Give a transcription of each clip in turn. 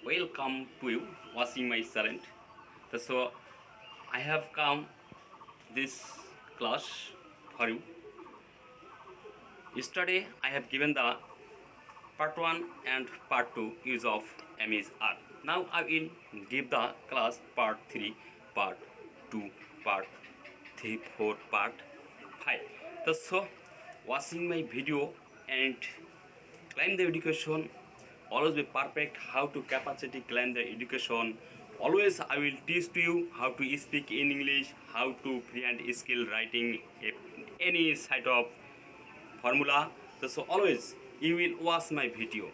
welcome to you watching my channel. So I have come this class for you. Yesterday I have given the part 1 and part 2 use of MSR. Now I will give the class part 3, part 2, part 3, 4, part 5. So watching my video and climb the education, always be perfect how to capacity climb the education. Always I will teach to you how to speak in English, how to create skill writing any side of formula. So always you will watch my video.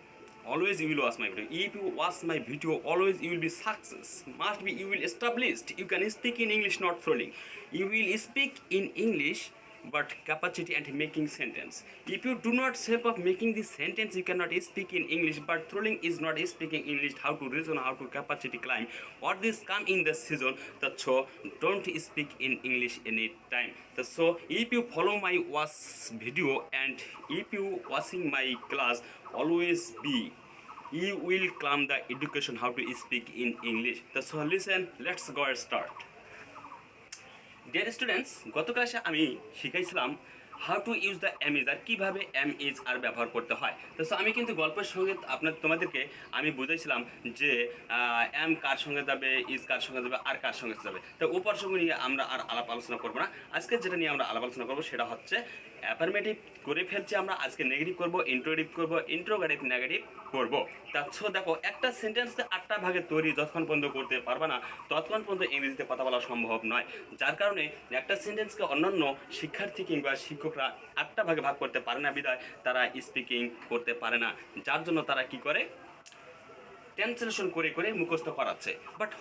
Always you will watch my video. If you watch my video, always you will be success. Must be you will established. You can speak in English, not throwing. You will speak in English, but capacity and making sentence. If you do not shape of making this sentence, you cannot speak in English. But throwing is not speaking English. How to reason, how to capacity climb. What this come in the season. That so don't speak in English any time. So if you follow my watch video and if you watching my class, always be you will climb the education how to speak in English. So listen, let's go and start. Dear students, গত ক্লাসে আমি শিখাইছিলাম how to use the MSR, কীভাবে MSR ব্যবহার করতে হয়। তো আমি কিন্তু গল্পের সঙ্গে তোমাদেরকে আমি বুঝাইছিলাম যে এম কার সঙ্গে যাবে, ইজ কার সঙ্গে যাবে, আর কার সঙ্গে যাবে। তো উপর সঙ্গে নিয়ে আমরা আর আলাপ আলোচনা করবো না। আজকে যেটা নিয়ে আমরা আলাপ আলোচনা করবো সেটা হচ্ছে অ্যাফার্মেটিভ করে ফেলছি আমরা, আজকে নেগেটিভ করবো, ইন্ট্রোগেটিভ করবো, ইন্ট্রোগেটিভ নেগেটিভ করবো। তাছাড়া দেখো একটা সেন্টেন্সকে 8টা ভাগে তৈরি যতক্ষণ পর্যন্ত করতে পারবে না ততক্ষণ পর্যন্ত ইংরেজিতে কথা বলা সম্ভব নয়। যার কারণে একটা সেন্টেন্সকে অন্যান্য শিক্ষার্থী কিংবা শিক্ষকরা 8টা ভাগে ভাগ করতে পারে না বিধায় তারা স্পিকিং করতে পারে না। যার জন্য তারা কি করে, ট্রান্সলেশন করে করে মুখস্থ করাচ্ছে। বাট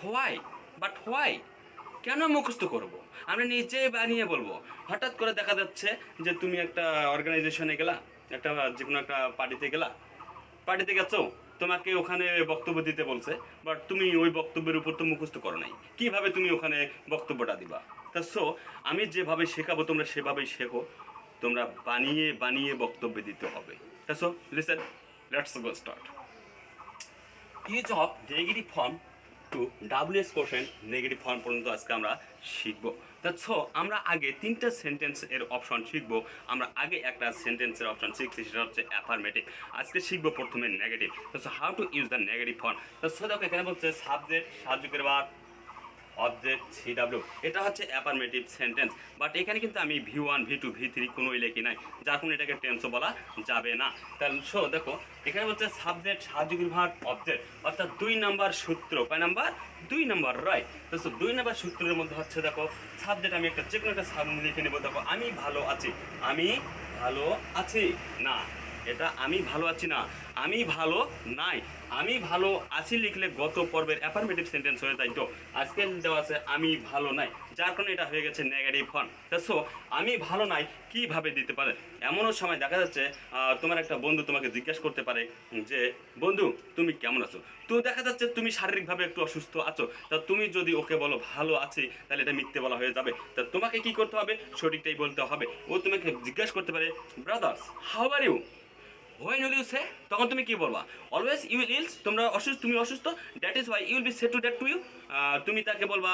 হোয়াই কেন মুখস্থ করব? আমরা নিজে বানিয়ে বলবো। হঠাৎ করে দেখা যাচ্ছে যে তুমি একটা অর্গানাইজেশনে গেলা, একটা যে কোনো একটা পার্টিতে গেছো, তোমাকে ওখানে বক্তব্য দিতে বলছে, বাট তুমি ওই বক্তব্যের উপর তো মুখস্থ করো নাই, কীভাবে তুমি ওখানে বক্তব্যটা দিবা? সো আমি যেভাবে শেখাবো তোমরা সেভাবেই শেখো, তোমরা বানিয়ে বানিয়ে বক্তব্য দিতে হবে। So listen, let's go start. Use of negative form to WS question, negative form পর্যন্ত আজকে আমরা শিখবো। সো আমরা আগে 3টা সেন্টেন্স এর অপশন শিখবো। আমরা আগে একটা সেন্টেন্সের অপশন শিখছি, সেটা হচ্ছে অ্যাফার্মেটিভ। আজকে শিখবো প্রথমে negative. So how to use the negative form. So দেখো এখানে বলছে সাবজেক্ট, সাহায্যকারী ভার্ব, অবজেক্ট, সিডাব্লিউ, এটা হচ্ছে অ্যাফার্মেটিভ সেন্টেন্স। বাট এখানে কিন্তু আমি V1, V2, V3 কোনোই লেখি নাই, যার কোনো এটাকে টেন্সও বলা যাবে না। তাহলে সো দেখো এখানে বলছে সাবজেক্ট, সাহায্যকারী ভার্ব, অবজেক্ট, অর্থাৎ 2 নম্বর সূত্র। কয় নাম্বার? 2 নম্বর, রাইট। তো 2 নম্বর সূত্রের মধ্যে হচ্ছে দেখো সাবজেক্ট, আমি একটা যে কোনো একটা সাবজেক্ট লিখে নেবো। দেখো আমি ভালো আছি, আমি ভালো আছি না, এটা আমি ভালো আছি না, আমি ভালো নাই। আমি ভালো আছি লিখলে গত পর্বের অ্যাফার্মেটিভ সেন্টেন্স হয়ে যায়। তো আজকে দেওয়া আছে আমি ভালো নাই, যার কারণে এটা হয়ে গেছে নেগেটিভ ফর্ম। সো আমি ভালো নাই কীভাবে দিতে পারে? এমনও সময় দেখা যাচ্ছে তোমার একটা বন্ধু তোমাকে জিজ্ঞেস করতে পারে যে বন্ধু তুমি কেমন আছো। তো দেখা যাচ্ছে তুমি শারীরিকভাবে একটু অসুস্থ আছো, তা তুমি যদি ওকে বলো ভালো আছি, তাহলে এটা মিথ্যে বলা হয়ে যাবে। তা তোমাকে কি করতে হবে? সঠিকটাই বলতে হবে। ও তোমাকে জিজ্ঞাসা করতে পারে brothers how are you, when will you say, তখন তুমি কি বলবা? অলওয়েজ ইউ উইল ইলস, তোমরা অসুস্থ, তুমি অসুস্থ, that is why you will be say to that to you. তুমি তাকে বলবা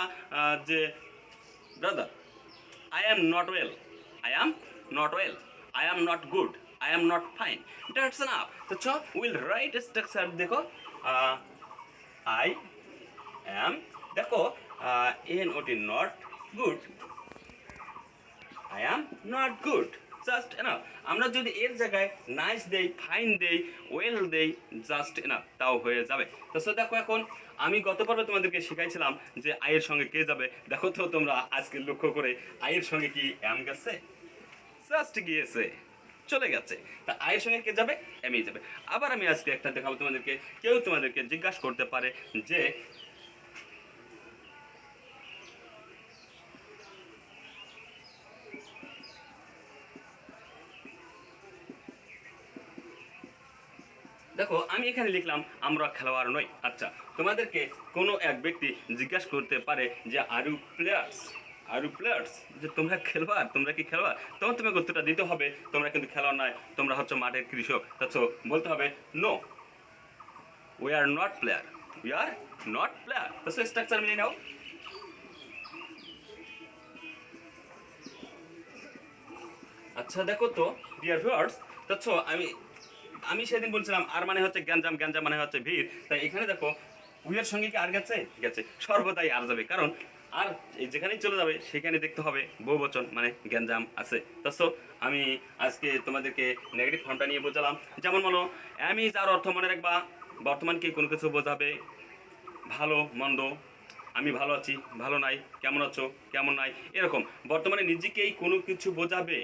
যে brother I am not well, I am not well, I am not good, I am not fine, that's enough. তো will write structure. দেখো I am, দেখো NOT not good, I am not good, just enough. আমরা যদি এর জায়গায় nice দেই, fine দেই, well দেই, জাস্ট এনাফ, তাও হয়ে যাবে। তো দেখো এখন আমি গত পর্বে তোমাদেরকে শেখাইছিলাম যে আয়ের সঙ্গে কে যাবে। দেখো তো তোমরা আজকে লক্ষ্য করে আয়ের সঙ্গে কি অ্যাম গেছে? জাস্ট গিয়েছে, চলে গেছে। তা আয়ের সঙ্গে কে যাবে? এমই যাবে। আবার আমি আজকে একটা দেখাবো তোমাদেরকে। কেউ তোমাদেরকে জিজ্ঞাসা করতে পারে যে দেখো আমি এখানে লিখলাম আমরা খেলোয়াড় নই। আচ্ছা, তোমাদেরকে কোনো এক ব্যক্তি জিজ্ঞাসা করতে পারে যে are you players, are you players, যে তোমরা খেলোয়াড়, তোমরা কি খেলোয়াড়? তখন তোমাকে উত্তরটা দিতে হবে তোমরা কিন্তু খেলোয়াড় নয়, তোমরা হচ্ছে মাঠের কৃষক। বলতে হবে no, we are not player, we are not player. তো স্ট্রাকচার মিলিয়ে নাও। আচ্ছা দেখো তো ডিয়ার ভিউয়ার্স, দেখছো আমি সেদিন বলছিলাম আর মানে হচ্ছে গ্যাঞ্জাম, গ্যাঞ্জাম মানে হচ্ছে ভিড়। তাই এখানে দেখো উইয়ের সঙ্গে কি আর গেছে, গেছে, সর্বদাই আর যাবে, কারণ আর যেখানেই চলে যাবে সেখানে দেখতে হবে বহুবচন মানে গ্যাঞ্জাম আছে। দেখছো আমি আজকে তোমাদেরকে নেগেটিভ ফর্মটা নিয়ে বোঝালাম। যেমন বলো আমি যার অর্থ মনে রাখবা বর্তমানকে কোনো কিছু বোঝাবে, ভালো মন্দ, আমি ভালো আছি, ভালো নাই, কেমন আছো, কেমন নাই, এরকম বর্তমানে নিজেকেই কোনো কিছু বোঝাবে,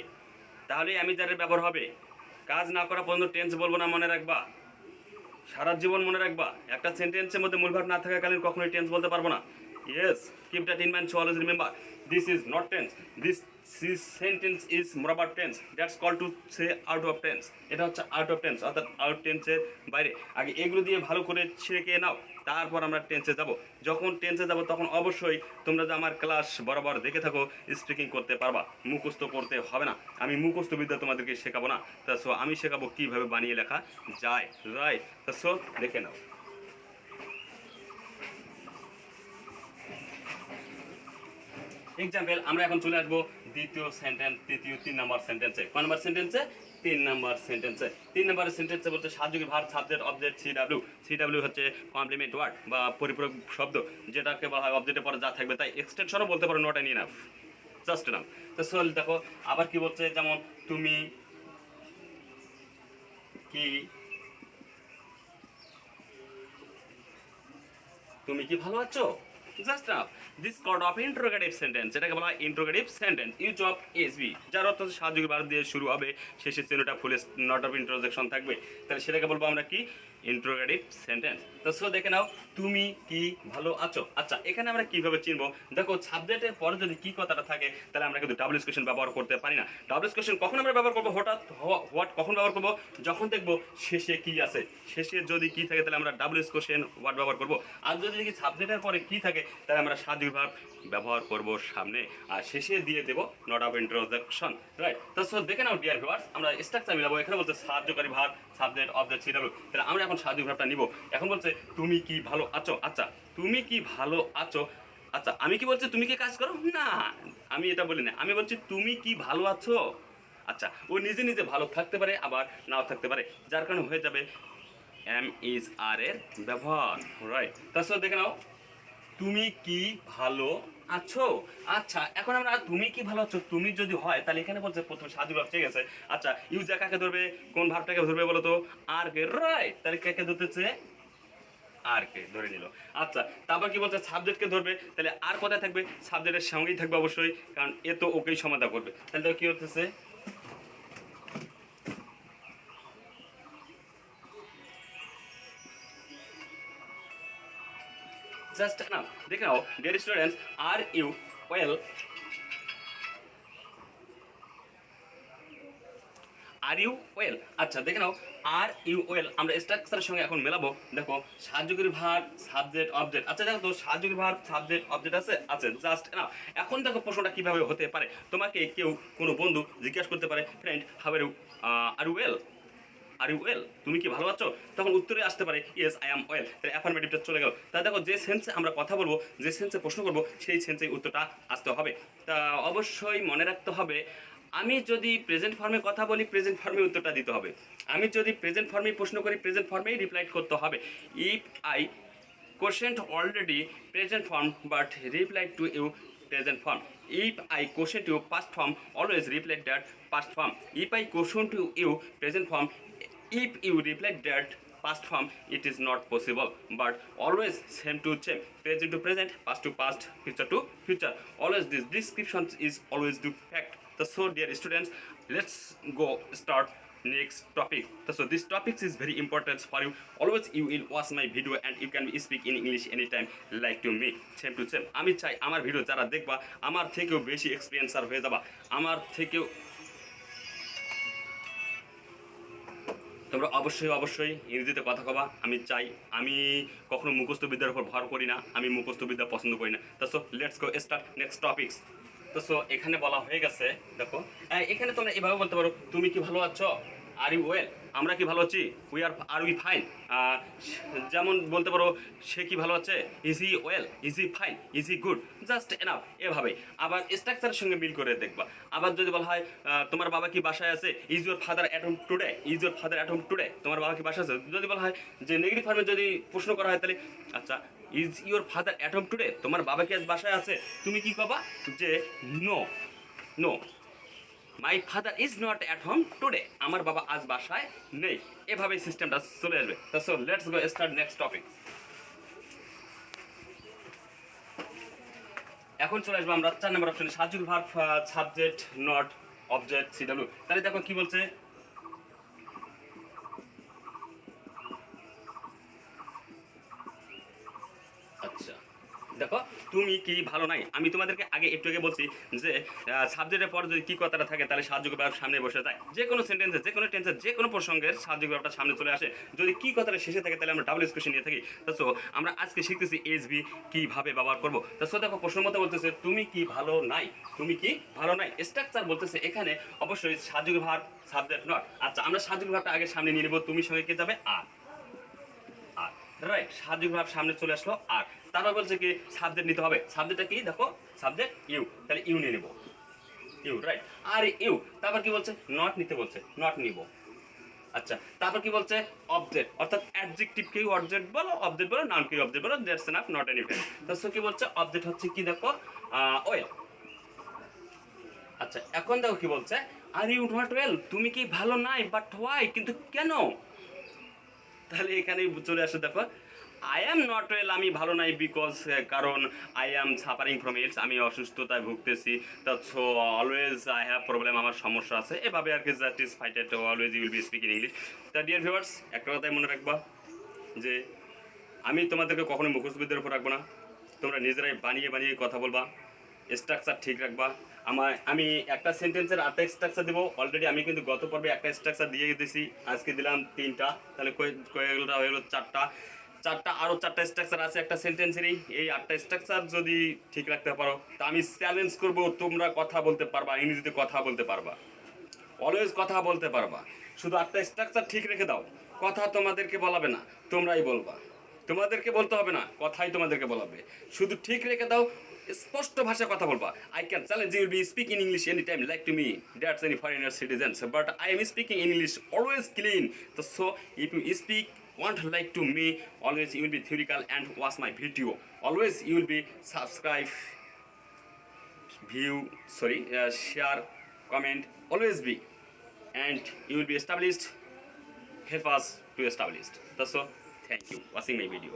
তাহলে আমি যাদের ব্যবহার হবে। কাজ না করা পর্যন্ত টেন্স বলবো না, মনে রাখবা, সারা জীবন মনে রাখবা। একটা সেন্টেন্সের মধ্যে মূল ভাব না থাকাকালীন কখনোই টেন্স বলতে পারবো না। Yes, keep that in mind, so always remember this is not tense, this sentence is more about tense, that's call to say out of tense. এটা হচ্ছে আউট অফ টেন্স, অর্থাৎ আউট টেন্সের বাইরে। আগে এগুলো দিয়ে ভালো করে ছেঁকে নাও, তারপর আমরা টেন্সে যাব। যখন টেন্সে যাব তখন অবশ্যই তোমরা যে আমার ক্লাস বরাবর দেখে থাকো স্পিকিং করতে পারবা, মুখস্থ করতে হবে না। আমি মুখস্থ বিদ্যা তোমাদেরকে শেখাবো না, তা সো আমি শেখাবো কীভাবে বানিয়ে লেখা যায়, রাইট? তা সো দেখে নাও। এক্সাম্পল আমরা এখন চলে আসবো দ্বিতীয় সেন্টেন্স, তিন নম্বর সেন্টেন্সে। কয় নম্বর সেন্টেন্সে? 3 নম্বর সেন্টেন্সে। 3 নম্বর সেন্টেন্সে বলতে সাহায্যকারী ভার্ব, সাবজেক্ট, অবজেক্ট, সিডব্লিউ হচ্ছে কমপ্লিমেন্ট ওয়ার্ড বা পরিপূরক শব্দ, যেটাকে বলা হয় অবজেক্টের পরে যা থাকবে তাই এক্সটেনশনও বলতে পারো, নট এনি ইনাফ, জাস্ট নাম। তো চল দেখো আবার কি বলছে, যেমন তুমি কি, তুমি কি ভালো আছো, just now. This called of interrogative sentence, এটাকে বলা হয় interrogative sentence. Use of SB, যার অর্থ সাহায্যকারী ভার্ব দিয়ে শুরু হবে, শেষে চিহ্নটা ফুল নট অফ ইন্টারজেকশন থাকবে, তাহলে সেটাকে বলবো আমরা কি, ইন্টারোগেটিভ সেন্টেন্স। তো সো দেখে নাও, তুমি কি ভালো আছো। আচ্ছা এখানে আমরা কিভাবে চিনবো, দেখো সাবজেক্টের পরে যদি কি কথাটা থাকে তাহলে আমরা কিন্তু ডাবল কোয়েশ্চেন ব্যবহার করতে পারি না। ডাবল কোয়েশ্চেন কখন আমরা ব্যবহার করবো, হঠাৎ হোয়াট কখন ব্যবহার করবো, যখন দেখবো শেষে কি আছে, শেষে যদি কি থাকে তাহলে আমরা ডাবল কোয়েশ্চেন ওয়ার্ড ব্যবহার করবো। আর যদি দেখি সাবজেক্টের পরে কি থাকে তাহলে আমরা সাহায্যকারী ভার্ব ব্যবহার করবো সামনে, আর শেষে দিয়ে দেবো নট অফ ইন্ট্রোডাকশন, রাইট? তো সো দেখে নাও ডিয়ার ভিউয়ার্স, আমরা স্ট্রাকচার মিলাবো। এখানে বলতে সাহায্যকারী ভার্ব, সাবজেক্ট, অবজেক্ট, সিডব্লিউ, তাহলে আমরা এখন সাহায্যকারী ভার্বটা নিব। এখন বলছে তুমি কি ভালো আছো। আচ্ছা তুমি কি ভালো আছো। আচ্ছা আমি কি বলছি তুমি কি কাজ করো, না আমি এটা বলি না, আমি বলছি তুমি কি ভালো আছো। আচ্ছা ও নিজে নিজে ভালো থাকতে পারে আবার নাও থাকতে পারে, যার কারণে হয়ে যাবে এম ইজ আর এর ব্যবহার, রাইট? তাছাড়া দেখে নাও, তুমি কি ভালো আছো। আচ্ছা এখন আমরা তুমি কি ভালো আছো, তুমি যদি হয় তাহলে এখানে বলছে প্রথমে সাহায্য ভাব ঠিক আছে। আচ্ছা ইউজা কাকে ধরবে, কোন ভাবটাকে ধরবে বলো তো, আর কে, রাইট? তাহলে কাকে ধরতেছে, আর কে ধরে নিল। আচ্ছা তারপর কি বলছে, সাবজেক্টকে ধরবে, তাহলে আর কোথায় থাকবে, সাবজেক্টের সঙ্গেই থাকবে অবশ্যই, কারণ এ তো ওকেই সমাধান করবে। তাহলে তো কি হতেছে, জাস্ট নাও। দেখে নাও dear students, are you well, are you well. আচ্ছা দেখে নাও, আর ইউ ওয়েল আমরা স্ট্রাকচারের সঙ্গে এখন মেলাবো। দেখো সাহায্যকারী ভার্ব, সাবজেক্ট, অবজেক্ট। আচ্ছা দেখো তো সাহায্যকারী ভার্ব, সাবজেক্ট, অবজেক্ট আছে, আছে, জাস্ট নাও। এখন দেখো প্রশ্নটা কিভাবে হতে পারে, তোমাকে কেউ কোনো বন্ধু জিজ্ঞাসা করতে পারে, friend how are you, are you well, are you well, তুমি কি ভালো আছো। তখন উত্তরে আসতে পারে ইয়েস আই অ্যাম ওয়েল, তাহলে অ্যাফার্মেটিভটা চলে গেল। তা দেখো যে সেন্সে আমরা কথা বলবো, যে সেন্সে প্রশ্ন করবো সেই সেন্সে উত্তরটা আসতে হবে। তা অবশ্যই মনে রাখতে হবে, আমি যদি প্রেজেন্ট ফর্মে কথা বলি প্রেজেন্ট ফর্মে উত্তরটা দিতে হবে, আমি যদি প্রেজেন্ট ফর্মেই প্রশ্ন করি প্রেজেন্ট ফর্মেই রিপ্লাই করতে হবে। If I question already present form but reply to you present form. If I question to you past form, always reply that past form. If I question to you present form, if you reply that past form, it is not possible. But always same to same, present to present, past to past, future to future. Always this description is always the fact. So dear students, let's go start next topic. So this topic is very important for you. Always you will watch my video and you can speak in English anytime like to me, same to same. আমি চাই আমার video যারা দেখবা আমার থেকেও বেশি এক্সপিরিয়েন্সার হয়ে যাবা, আমার থেকেও তোমরা অবশ্যই অবশ্যই ইংরেজিতে কথা কবা। আমি চাই, আমি কখনো মুখস্থ বিদ্যার উপর ভর করি না, আমি মুখস্থ বিদ্যা পছন্দ করি না। তো so let's go start next topics. তো সো এখানে বলা হয়ে গেছে, দেখো এখানে তোমরা এভাবে বলতে পারো, তুমি কি ভালো আছো, আর ইউ ওয়েল। আমরা কি ভালো আছি? আর উই ফাইন। যেমন বলতে পারো সে কি ভালো আছে, is he well, is he fine, is he good, just enough, এভাবে। আবার স্ট্রাকচারের সঙ্গে মিল করে দেখবা। আবার যদি বলা হয় তোমার বাবা কি বাসায় আছে, is your father at home today, is your father at home today, তোমার বাবা কি বাসায় আছে। যদি বলা হয় যে নেগেটিভ ফর্মে যদি প্রশ্ন করা হয় তাহলে আচ্ছা is your father at home today, তোমার বাবা কি আজ বাসায় আছে, তুমি কি কবা যে no, no, my father is not at home today, আমার বাবা আজ বাসায় নেই। এভাবে সিস্টেমটা চলে আসবে। So let's go start next topic. এখন চলে আসবো আমরা 4 নম্বর অপশনে, সাহায্যক verb subject not object CW. তাহলে দেখো কি বলছে, আচ্ছা দেখো তুমি কি ভালো নাই। আমি তোমাদেরকে একটু আগে বলছি যে সাবজেক্টের পর যদি কি কথাটা থাকে তাহলে সাহায্যক ভার্ব সামনে বসে যায়। যে কোনো সেন্টেন্সে, যে কোনো টেন্সে, যে কোনো প্রসঙ্গের সাহায্যক ভার্বটা সামনে চলে আসে। যদি কি কথাটা শেষে থাকে তাহলে আমরা ডাবল এক্সপ্রেশন নিয়ে থাকি। তো আমরা আজকে শিখতেছি এসবি কিভাবে ব্যবহার করবো। তো দেখো প্রশ্ন মতো বলতেছে তুমি কি ভালো নাই, তুমি কি ভালো নাই। স্ট্রাকচার বলতেছে এখানে অবশ্যই সাহায্যক ভার্ব সাবজেক্ট নট। আচ্ছা আমরা সাহায্যক ভার্বটা আগে সামনে নিয়ে নেবো, তুমি সঙ্গে কে যাবে আর, আর রাইট, সাহায্যক ভার্ব সামনে চলে আসলো আর। তারপর বলছে কি সাবজেক্ট নিতে হবে। সাবজেক্টটা কি দেখো, সাবজেক্ট ইউ, তাহলে ইউ নিয়ে নেব, ইউ রাইট। আর ইউ তারপর কি বলছে, নট নিতে বলছে, নট নিব। আচ্ছা তারপর কি বলছে, অবজেক্ট, অর্থাৎ অ্যাডজেক্টিভ কি অবজেক্ট বলো, অবজেক্ট বলো, নাউন কি অবজেক্ট বলো, দ্যাটস এনাফ, নট এনিথিং। তো কি বলছে, অবজেক্ট হচ্ছে কি দেখো ওয়েল। আচ্ছা এখন দেখো কি বলছে, আর ইউ নট ওয়েল, তুমি কি ভালো নাই, বাট হোয়াই, কিন্তু কেন। তাহলে এখানেই চলে আসে দেখো, আই অ্যাম নট ওয়েল, আমি ভালো নাই, বিকজ কারণ I am suffering from ills, আমি অসুস্থতায় ভুগতেছি। তো so always I have problem, আমার সমস্যা আছে, এভাবে আর কি। That is fighted always you will be speak in English. তা ডিয়ার ভিউয়ার্স একটা কথাই মনে রাখবা যে আমি তোমাদেরকে কখনোই মুখস্থবিদ্যার উপর রাখবো না, তোমরা নিজেরাই বানিয়ে বানিয়ে কথা বলবা, স্ট্রাকচার ঠিক রাখবা। আমি একটা সেন্টেন্সের 8টা স্ট্রাকচার দেবো। অলরেডি আমি কিন্তু গত পর্বে একটা স্ট্রাকচার দিয়ে দিয়েছি, আজকে দিলাম 3টা, তাহলে কয়েকটা হয়ে গেলো 4টা। আরও 4টা স্ট্রাকচার আছে একটা সেন্টেন্সেরই। এই 8টা স্ট্রাকচার যদি ঠিক রাখতে পারো তা আমি চ্যালেঞ্জ করবো তোমরা কথা বলতে পারবা, ইংরেজিতে কথা বলতে পারবা, অলওয়েজ কথা বলতে পারবা। শুধু 8টা স্ট্রাকচার ঠিক রেখে দাও, কথা তোমাদেরকে বলাবে না, তোমরাই বলবা। তোমাদেরকে বলতে হবে না, কথাই তোমাদেরকে বলাবে। শুধু ঠিক রেখে দাও, স্পষ্ট ভাষায় কথা বলবা। I can challenge you will be speak in English any time like to me, that's any foreigner citizens, but I am speaking English always clean. তো so if you speak want like to me, always you will be theoretical and watch my video, always you will be subscribe, share, comment, always be, and you will be established, help us to establish. That's all. Thank you watching my video.